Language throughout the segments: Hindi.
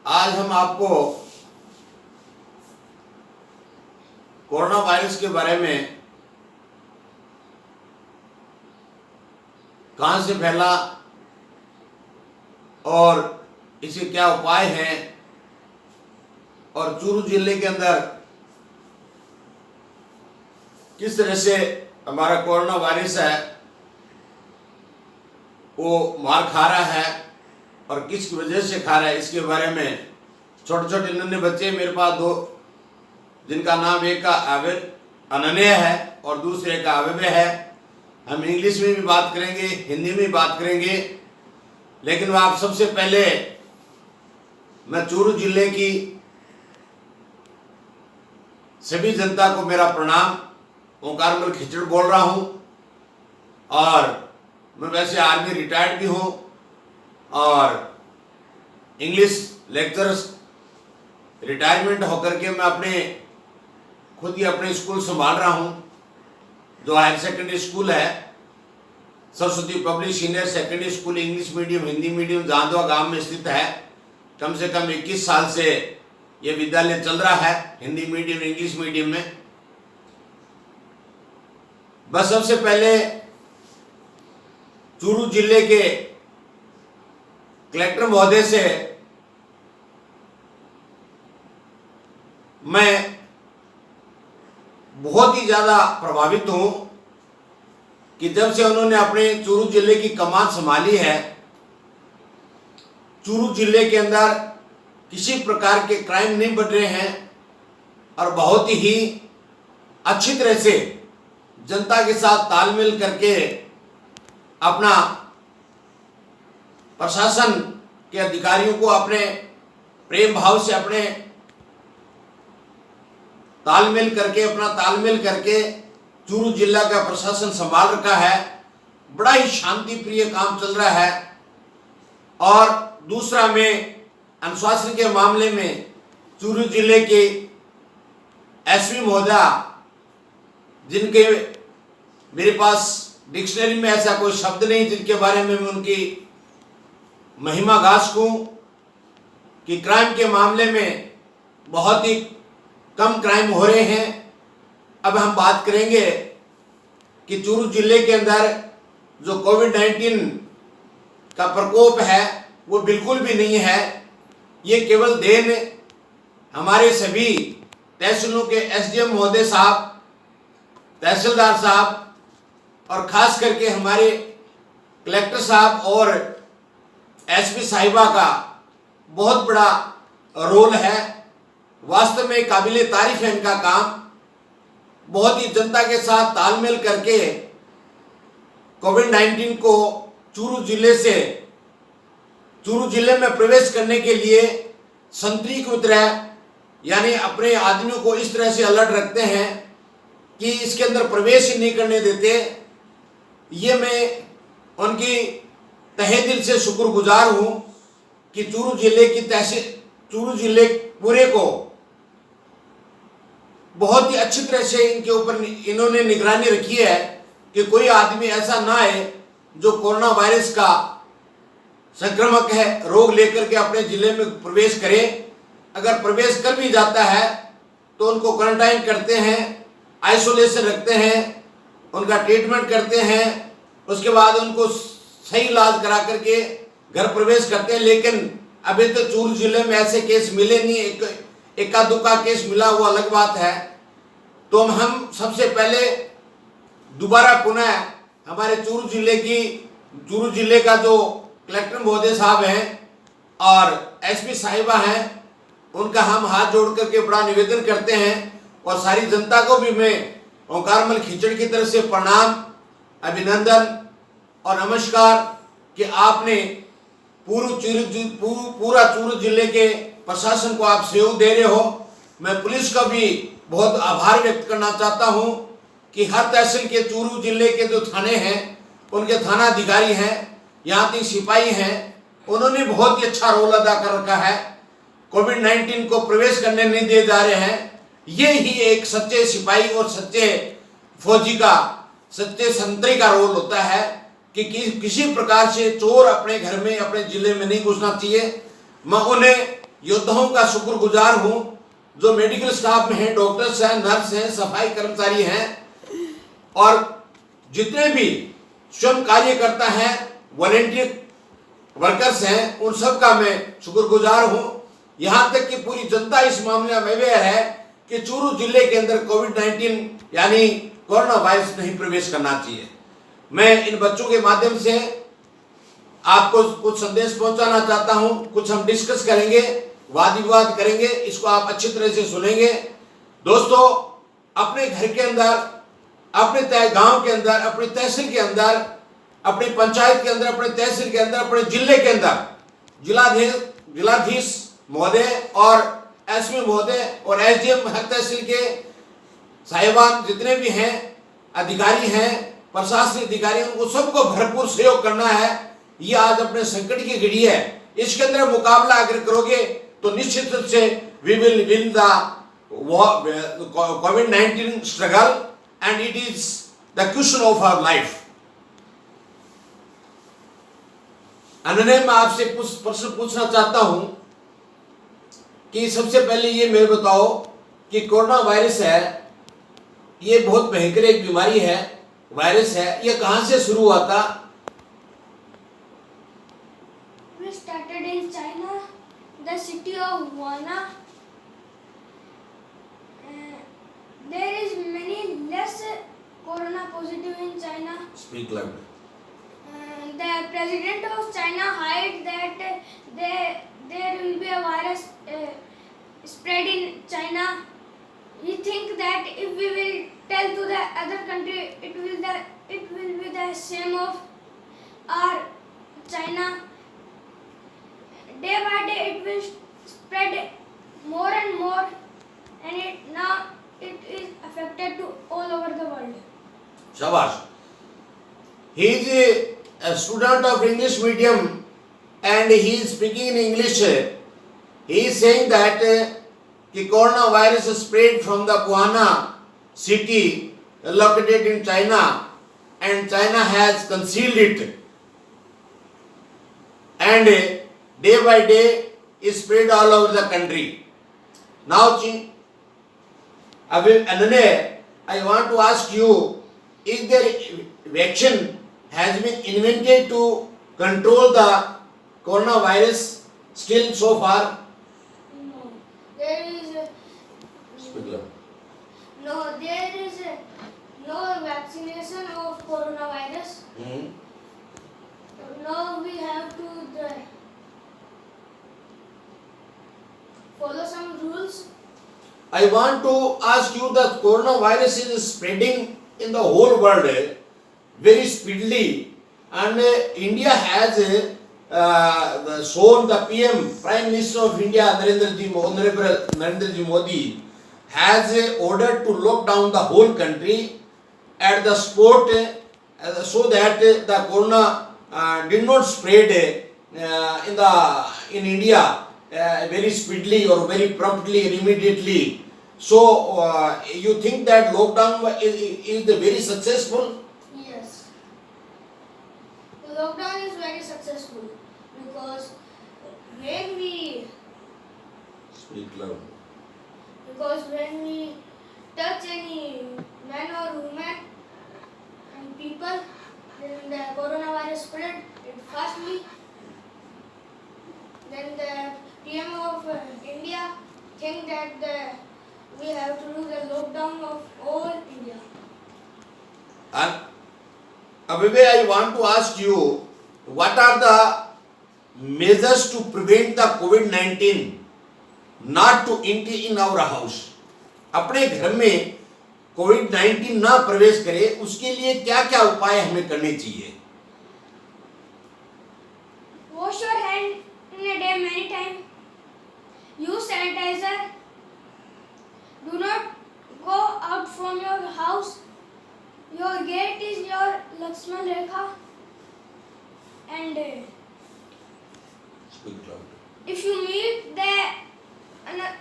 आज हम आपको कोरोना वायरस के बारे में, कहां से फैला और इसके क्या उपाय हैं और चूरू जिले के अंदर किस तरह से हमारा कोरोना वायरस है वो मार खा रहा है और किस वजह से खा रहा है, इसके बारे में छोटे छोटे नन्हे बच्चे मेरे पास दो, जिनका नाम एक का अनन्या है और दूसरे का अभय है। हम इंग्लिश में भी बात करेंगे, हिंदी में भी बात करेंगे, लेकिन आप सबसे पहले मैं चूरू जिले की सभी जनता को मेरा प्रणाम। ओंकारमल खिचड़ बोल रहा हूं और मैं वैसे आर्मी रिटायर्ड भी हूं और इंग्लिश लेक्चरर्स रिटायरमेंट होकर के मैं अपने खुद ही अपने स्कूल संभाल रहा हूं, जो हायर सेकेंडरी स्कूल है, Saraswati public senior secondary school, English medium Hindi medium Jandwa गांव में स्थित है। कम से कम 21 साल से ये विद्यालय चल रहा है, हिंदी मीडियम इंग्लिश मीडियम में। बस सबसे पहले चूरू जिले के कलेक्टर महोदय से मैं बहुत ही ज्यादा प्रभावित हूं कि जब से उन्होंने अपने चूरू जिले की कमान संभाली है, चूरू जिले के अंदर किसी प्रकार के क्राइम नहीं बढ़ रहे हैं और बहुत ही अच्छी तरह से जनता के साथ तालमेल करके अपना प्रशासन के अधिकारियों को अपने प्रेम भाव से अपने तालमेल करके चूरू जिला का प्रशासन संभाल रखा है। बड़ा ही शांति प्रिय काम चल रहा है। और दूसरा में अनुशासन के मामले में चूरू जिले के एसपी महोदया, जिनके मेरे पास डिक्शनरी में ऐसा कोई शब्द नहीं जिनके बारे में मैं उनकी महिमा गा सकूं, कि क्राइम के मामले में बहुत ही कम क्राइम हो रहे हैं। अब हम बात करेंगे कि चूरू जिले के अंदर जो कोविड-19 का प्रकोप है वो बिल्कुल भी नहीं है। ये केवल देन हमारे सभी तहसीलों के एसडीएम महोदय साहब, तहसीलदार साहब और खास करके हमारे कलेक्टर साहब और एसपी साहिबा का बहुत बड़ा रोल है। वास्तव में काबिले तारीफ है इनका काम। बहुत ही जनता के साथ तालमेल करके कोविड-19 को चूरू जिले में प्रवेश करने के लिए संतरी की तरह, यानी अपने आदमियों को इस तरह से अलर्ट रखते हैं कि इसके अंदर प्रवेश ही नहीं करने देते। ये मैं उनकी तहे दिल से शुक्रगुजार हूं कि चूरू जिले पूरे को बहुत ही अच्छी तरह से इनके ऊपर इन्होंने निगरानी रखी है कि कोई आदमी ऐसा ना है जो कोरोना वायरस का संक्रमक है रोग लेकर के अपने जिले में प्रवेश करे। अगर प्रवेश कर भी जाता है तो उनको क्वारंटाइन करते हैं, आइसोलेशन रखते हैं, उनका ट्रीटमेंट करते हैं, उसके बाद उनको सही इलाज करा करके घर प्रवेश करते हैं। लेकिन अभी तो चूरू जिले में ऐसे केस मिले नहीं, एका दुक्का केस मिला वो अलग बात है। तो हम सबसे पहले दोबारा पुनः हमारे चूरू जिले का जो कलेक्टर महोदय साहब हैं और एसपी साहिबा हैं, उनका हम हाथ जोड़ करके बड़ा निवेदन करते हैं और सारी जनता को भी मैं ओंकारमल खिचड़ की तरफ से प्रणाम, अभिनंदन और नमस्कार कि आपने पूरा चूरू जिले के प्रशासन को आप सहयोग दे रहे हो। मैं पुलिस का भी बहुत आभार व्यक्त करना चाहता हूं कि हर तहसील के चूरू जिले के जो थाने हैं उनके थाना अधिकारी हैं, यहाँ तक सिपाही हैं, उन्होंने बहुत ही अच्छा रोल अदा कर रखा है। कोविड-19 को प्रवेश करने नहीं दिए जा रहे हैं। ये ही एक सच्चे सिपाही और सच्चे फौजी का, सच्चे संतरी का रोल होता है कि किसी प्रकार से चोर अपने घर में, अपने जिले में नहीं घुसना चाहिए। मैं उन्हें योद्धाओं का शुक्रगुजार हूं, जो मेडिकल स्टाफ में हैं, डॉक्टर्स हैं, नर्स हैं, सफाई कर्मचारी हैं और जितने भी स्वयं कार्य करता है, वॉलेंटियर वर्कर्स हैं, उन सब का मैं शुक्रगुजार हूं। यहां तक कि पूरी जनता इस मामले में अवेयर है कि चूरू जिले के अंदर कोविड-19 यानी कोरोना वायरस नहीं प्रवेश करना चाहिए। मैं इन बच्चों के माध्यम से आपको कुछ संदेश पहुंचाना चाहता हूं, कुछ हम डिस्कस करेंगे, वाद विवाद करेंगे, इसको आप अच्छी तरह से सुनेंगे। दोस्तों, अपने घर के अंदर, अपने गांव के अंदर, अपनी तहसील के अंदर, अपनी पंचायत के अंदर, अपने तहसील के अंदर, अपने जिले के अंदर जिलाधीश महोदय और एसपी महोदय और एसडीएम हर तहसील के साहिबान जितने भी हैं, अधिकारी हैं, प्रशासनिक अधिकारी, उनको सबको भरपूर सहयोग करना है। ये आज अपने संकट की घड़ी है, इसके अंदर मुकाबला अगर करोगे तो निश्चित रूप से वी विल विन द कोविड-19 struggle and it is the question of our life. Ananya, मैं आपसे कुछ प्रश्न पूछना चाहता हूं कि सबसे पहले ये मैं बताओ कि कोरोना वायरस है, ये बहुत भयंकर एक बीमारी है, वायरस है, ये कहां से शुरू हुआ था? We started in China, the city of Wuhan. There is many less corona positive in China. Speak louder. The president of China hid that there will be a virus spread in China. We think that if we will tell to the other country, it will be the same of our China. Day by day it will spread more and more, and now it is affected to all over the world. Shabash. He is a student of English medium and he is speaking in English. He is saying that the coronavirus spread from the Wuhan city located in China and China has concealed it, and day by day is spread all over the country. Now, Ananya, I want to ask you, is there vaccine has been invented to control the coronavirus still so far? No, there is no vaccination of coronavirus. Now we have to follow some rules. I want to ask you that coronavirus is spreading in the whole world very speedily, and India has shown the PM, Prime Minister of India, Honorable Narendra Ji Modi, has ordered to lock down the whole country at the spot so that the corona did not spread in India very speedily or very promptly or immediately. So you think that lockdown is very successful? Yes, the lockdown is very successful because when we Speak loud. touch any man or woman and people, then the coronavirus spread it fastly. Then the PM of India think that we have to do the lockdown of all India. And Abhibe, I want to ask you, what are the measures to prevent the COVID-19 not to enter in our house? अपने घर में कोविड-19 ना प्रवेश करे, उसके लिए क्या क्या उपाय हमें करने चाहिए? Wash your hand in a day many times. Use sanitizer. Do not go out from your house. Your gate is your Lakshman Rekha. And Speak loud. if you meet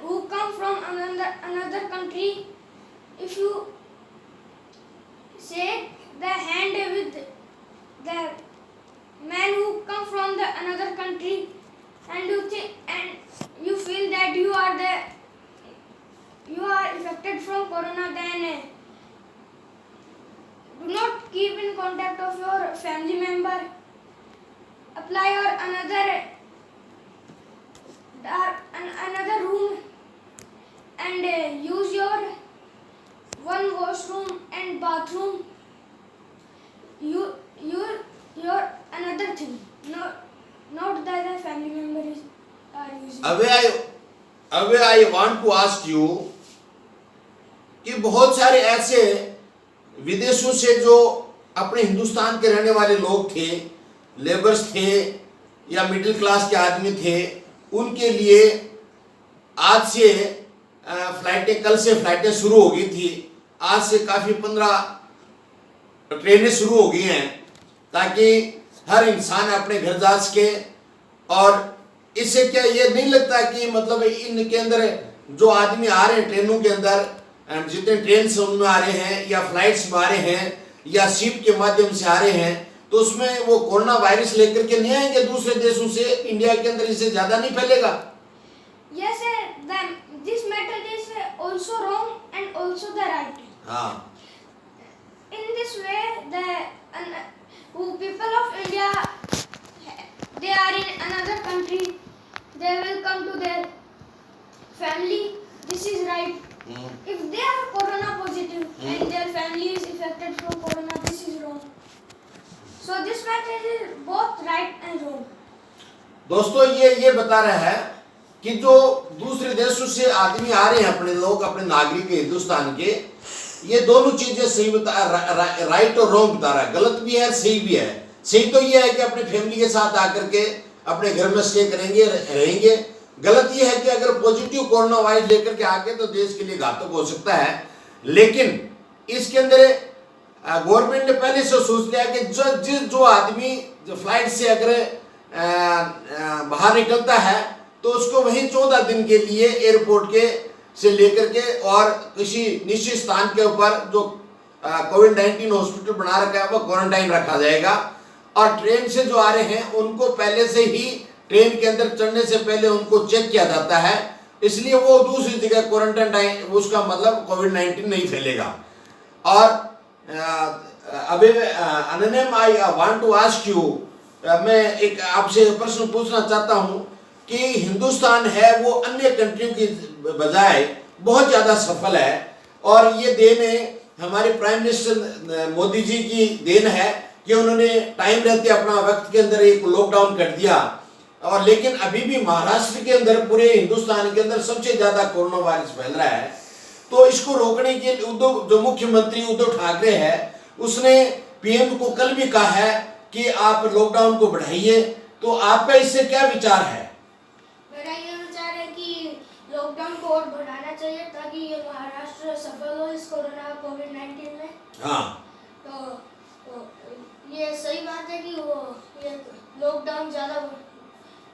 who come from another country, if you shake the hand with the man who come from the another country, and you affected from corona, then do not keep in contact of your family member. Apply your another room and use your one washroom and bathroom. Your another thing, not that the family member are using. अबे I want to ask you कि बहुत सारे ऐसे विदेशों से जो अपने हिंदुस्तान के रहने वाले लोग थे, लेबर्स थे या मिडिल क्लास के आदमी थे, उनके लिए आज से फ्लाइटें, कल से फ्लाइटें शुरू हो गई थी, आज से काफ़ी 15 ट्रेनें शुरू हो गई हैं ताकि हर इंसान अपने घर जा सके। और इससे क्या ये नहीं लगता कि मतलब इनके अंदर जो आदमी आ रहे हैं ट्रेनों के अंदर, जितने ट्रेन से उनमें आ रहे हैं या फ्लाइट्स में आ रहे हैं या शिप के माध्यम से आ रहे हैं, तो उसमें वो कोरोना वायरस लेकर के नहीं आएंगे दूसरे देशों से, इंडिया के अंदर इससे ज्यादा नहीं फैलेगा? Yes, this method is also wrong and also the right. हाँ। In this way, people of India, they are in another country, they will come to their family. This is right. If they are corona positive and their family is affected from corona, this is wrong. So this method is both right and wrong. दोस्तों ये बता रहा है कि जो दूसरे देशों से आदमी आ रहे हैं, अपने लोग, अपने नागरिक हिंदुस्तान के, ये दोनों चीजें सही बता, राइट और रॉन्ग बता रहा है, गलत भी है सही भी है। सही तो ये है कि अपने फैमिली के साथ आकर के अपने घर में स्टे करेंगे, रहेंगे। गलत ये है कि अगर पॉजिटिव कोरोना वायरस लेकर के आके तो देश के लिए घातक हो सकता है। लेकिन इसके अंदर गवर्नमेंट ने पहले से सोच लिया कि जो आदमी जो फ्लाइट से अगर बाहर निकलता है तो उसको वहीं 14 दिन के लिए एयरपोर्ट के से लेकर के और किसी निश्चित स्थान के ऊपर जो कोविड-19 हॉस्पिटल बना रखा है वो क्वारंटाइन रखा जाएगा। और ट्रेन से जो आ रहे हैं उनको पहले से ही ट्रेन के अंदर चढ़ने से पहले उनको चेक किया जाता है, इसलिए वो दूसरी जगह क्वारंटाइन, उसका मतलब कोविड-19 नहीं फैलेगा। और अभी Ananyam, I want to ask you, मैं एक आपसे प्रश्न पूछना चाहता हूं कि हिंदुस्तान है वो अन्य कंट्रियों की बजाय बहुत ज़्यादा सफल है और ये देन हमारे प्राइम मिनिस्टर मोदी जी की देन है कि उन्होंने टाइम रहते अपना वक्त के अंदर एक लॉकडाउन कर दिया। और लेकिन अभी भी महाराष्ट्र के अंदर, पूरे हिंदुस्तान के अंदर सबसे ज़्यादा कोरोना वायरस फैल रहा है। तो इसको रोकने के लिए जो मुख्यमंत्री उद्धव ठाकरे है, उसने पीएम को कल भी कहा है कि आप लॉकडाउन को बढ़ाइए। तो आपका इससे क्या विचार है? मेरा ये विचार है कि लॉकडाउन को और बढ़ाना चाहिए ताकि ये महाराष्ट्र सफल हो इस कोविड-19 में। हाँ, तो ये सही बात है कि वो ये लॉकडाउन ज़्यादा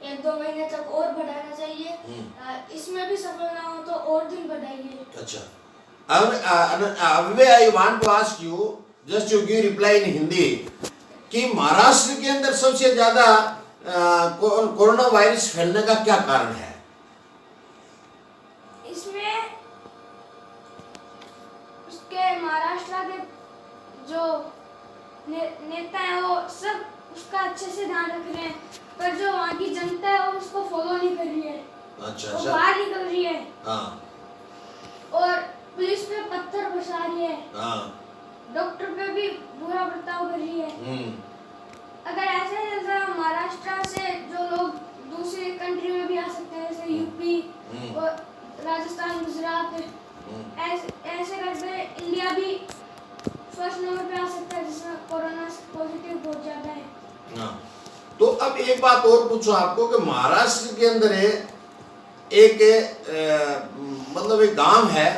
1-2 महीने तक और बढ़ाना चाहिए। इसमें भी सफल ना हो तो और दिन बढ़ाइए। अच्छा, अब I want to ask you, just you give reply in Hindi, कि महाराष्ट्र के अंदर सबसे ज्यादा कोरोना वायरस फैलने का क्या कारण है? इसमें उसके महाराष्ट्र के जो नेता है वो सब उसका अच्छे से ध्यान रख रहे हैं, पर जो वहाँ की जनता है वो उसको फॉलो नहीं कर रही है। अच्छा, वो बाहर निकल रही है। हाँ। और पुलिस पे पत्थर बरसा रही है। हाँ। डॉक्टर पे भी बुरा बर्ताव कर रही है। अगर ऐसे चलता महाराष्ट्र से जो लोग दूसरे कंट्री में भी आ सकते हैं, जैसे यूपी और राजस्थान, गुजरात, ऐसे करके इंडिया भी फर्स्ट नंबर पे आ सकता है जिसमें कोरोना पॉजिटिव बहुत ज्यादा है। हाँ। तो अब एक बात और पूछो आपको कि महाराष्ट्र के अंदर एक मतलब एक गांव है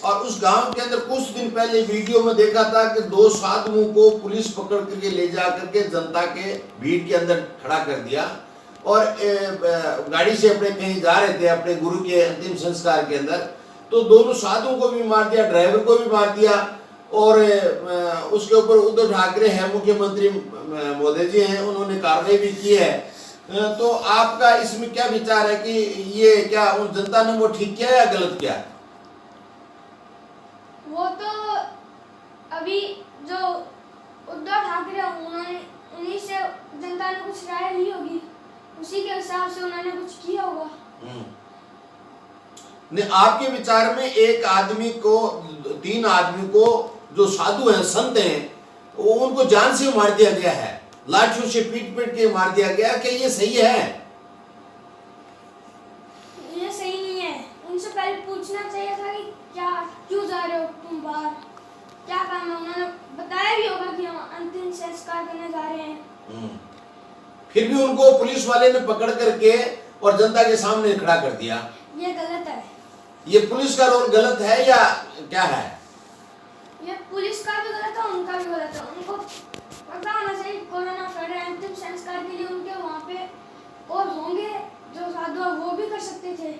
और उस गांव के अंदर कुछ दिन पहले वीडियो में देखा था कि 2 साधुओं को पुलिस पकड़ करके ले जा करके जनता के भीड़ के अंदर खड़ा कर दिया और गाड़ी से अपने कहीं जा रहे थे अपने गुरु के अंतिम संस्कार के अंदर, तो दोनों साधुओं को भी मार दिया, ड्राइवर को भी मार दिया। और उसके ऊपर उद्धव ठाकरे हैं, मुख्यमंत्री मोदी जी हैं, उन्होंने कार्रवाई भी की है। तो आपका इसमें क्या विचार है कि ये क्या उन जनता ने वो ठीक किया या गलत किया? वो तो अभी जो उद्धव ठाकरे उन्होंने उन्हीं से जनता ने कुछ राय ली होगी, उसी के हिसाब से उन्होंने कुछ किया होगा। नहीं, आपके विचार में एक आदमी को, 3 आदमी को जो साधु हैं, संत हैं, वो उनको जान से मार दिया गया है, लाठियों से पीट पीट के मार दिया गया, क्या ये सही है? ये सही नहीं है। उनसे पहले पूछना चाहिए था कि क्या, क्यों जा रहे हो तुम बाहर, क्या काम है। उन्होंने बताया भी होगा कि हम अंतिम संस्कार करने जा रहे हैं। फिर भी उनको पुलिस वाले ने पकड़ करके और जनता के सामने खड़ा कर दिया। ये गलत है। ये पुलिस का रोल गलत है या क्या है? ये पुलिस का भी गलत है, उनका भी गलत है। उनको पता होना चाहिए कोरोना फैल रहा है, अंतिम संस्कार के लिए उनके वहाँ पे और होंगे जो साधु है, वो भी कर सकते थे।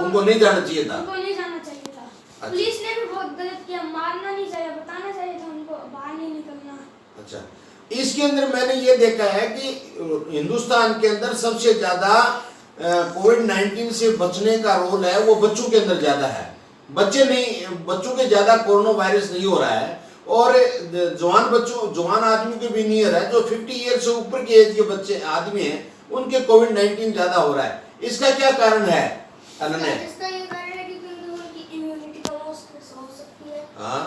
उनको नहीं जाना चाहिए था। उनको नहीं जाना चाहिए था। अच्छा। पुलिस ने भी बहुत गलत किया, मारना नहीं चाहिए, बताना चाहिए था उनको बाहर नहीं निकलना। अच्छा, इसके अंदर मैंने ये देखा है कि हिंदुस्तान के अंदर सबसे ज्यादा कोविड-19 से बचने का रोल है वो बच्चों के अंदर ज्यादा है। बच्चों के ज्यादा कोरोना वायरस नहीं हो रहा है, और जवान आदमी के भी नहीं हो रहा है। जो 50 ईयर से ऊपर के एज के बच्चे आदमी हैं, उनके कोविड-19 ज्यादा हो रहा है। इसका क्या कारण है अनन्या? इसका ये कारण है कि उनकी इम्यूनिटी कम हो सकती है। हाँ,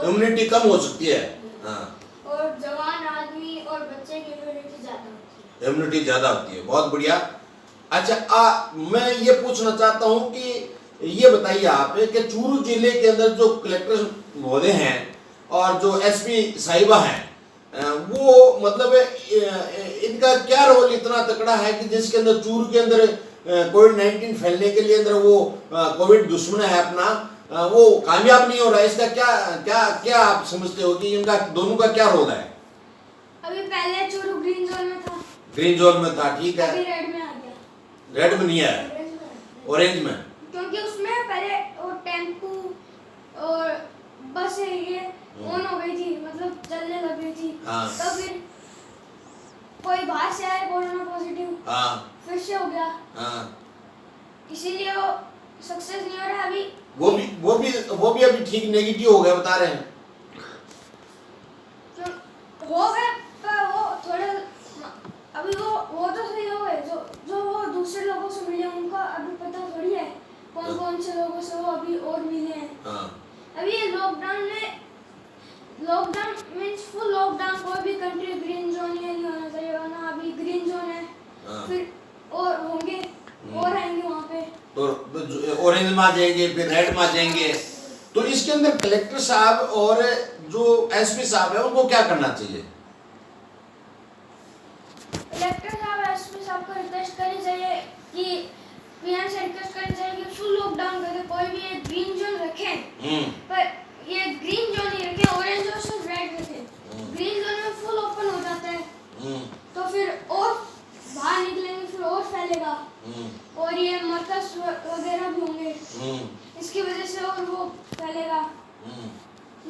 इम्यूनिटी कम हो सकती है। हाँ, और जवान आदमी और बच्चे की इम्यूनिटी ज्यादा होती है। इम्यूनिटी ज्यादा होती है, बहुत बढ़िया। अच्छा, मैं ये पूछना चाहता हूँ कि ये बताइए आप कि चूरू जिले के अंदर जो कलेक्टर महोदय हैं और जो एसपी साहिबा हैं, वो मतलब इनका क्या रोल इतना तगड़ा है कि जिसके अंदर चूरू के अंदर कोविड-19 फैलने के लिए अंदर वो कोविड दुश्मन है अपना, वो कामयाब नहीं हो रहा है। इसका क्या क्या क्या आप समझते हो कि इनका दोनों का क्या रोल है? अभी पहले चूरू ग्रीन जोन में था। ग्रीन जोन में था, ठीक है। अभी रेड में आ गया। रेड में नहीं है, ऑरेंज में। क्योंकि उसमें पहले वो टेम्पू और बस ये ऑन हो गई थी, मतलब चलने लग गई थी। हाँ। तो फिर कोई बाहर से आया कोरोना पॉजिटिव, हाँ, फिर से हो गया। हाँ, इसीलिए वो सक्सेस नहीं हो रहा अभी। वो भी अभी ठीक नेगेटिव हो गया, बता रहे हैं। हो गए, पर वो थोड़े अभी वो तो सही हो गए। जो वो दूसरे लोगों से मिले उनका अभी पता थोड़ी है कौन कौन से लोगों से वो अभी और मिले हैं। अभी ये लॉकडाउन मीन्स फुल लॉकडाउन, कोई भी कंट्री ग्रीन जोन ये नहीं होना चाहिए, वरना अभी ग्रीन जोन है। फिर और होंगे और आएंगे वहाँ पे, तो ऑरेंज में आ जाएंगे, फिर रेड में आ जाएंगे। तो इसके अंदर कलेक्टर साहब और जो एसपी साहब है उनको क्या करना चाहिए? कलेक्टर साहब एसपी साहब को रिक्वेस्ट करनी चाहिए कि पीएम से रिक्वेस्ट करनी चाहिए कि फुल लॉकडाउन करके कोई भी एक ग्रीन जोन रखें, पर ये ग्रीन जोन ही रखें, ऑरेंज और सिर्फ रेड रखें। ग्रीन जोन में फुल ओपन हो जाता है, तो फिर और बाहर निकलेंगे, फिर और फैलेगा, और ये मरकज वगैरह भी होंगे, इसकी वजह से और वो फैलेगा।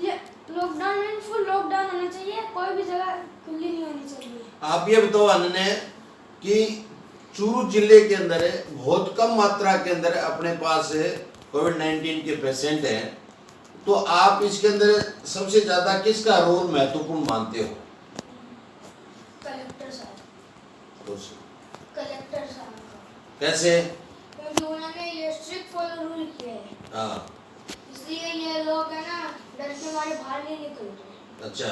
ये लॉकडाउन में फुल लॉकडाउन होना चाहिए, कोई भी जगह खुली नहीं होनी चाहिए। आप ये बताओ अनन्या कि चूरू जिले के अंदर बहुत कम मात्रा के अंदर अपने पास कोविड-19 के पेशेंट हैं, तो आप इसके अंदर सबसे ज्यादा किसका रोल महत्वपूर्ण मानते हो? कलेक्टर साहब का। कैसे? क्योंकि उन्होंने ये स्ट्रिक्ट फॉलो रूल किए हैं। हाँ, इसलिए ये लोग है ना डर के मारे बाहर नहीं निकल रहे। अच्छा,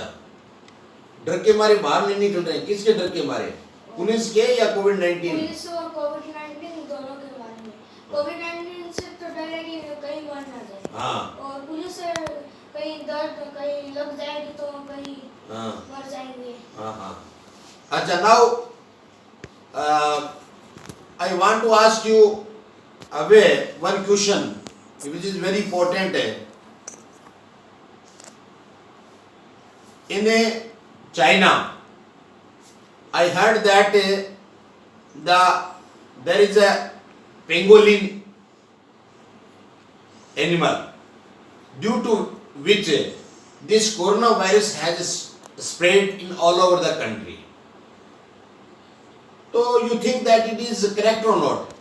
डर के मारे बाहर नहीं निकल रहे हैं। किसके डर के मारे? पुलिस के या कोविड-19? पुलिस और कोविड-19 दोनों के बारे में। कोविड-19 से तो डर है कि कहीं मर ना जाए। हाँ, और पुलिस से कहीं दर्द कहीं लग जाएगी तो कहीं हाँ, मर जाएंगे। हाँ, हाँ। अच्छा, now I want to ask you one question which is very important. In China, I heard that there is a pangolin animal due to which this coronavirus has spread in all over the country. So you think that it is correct or not?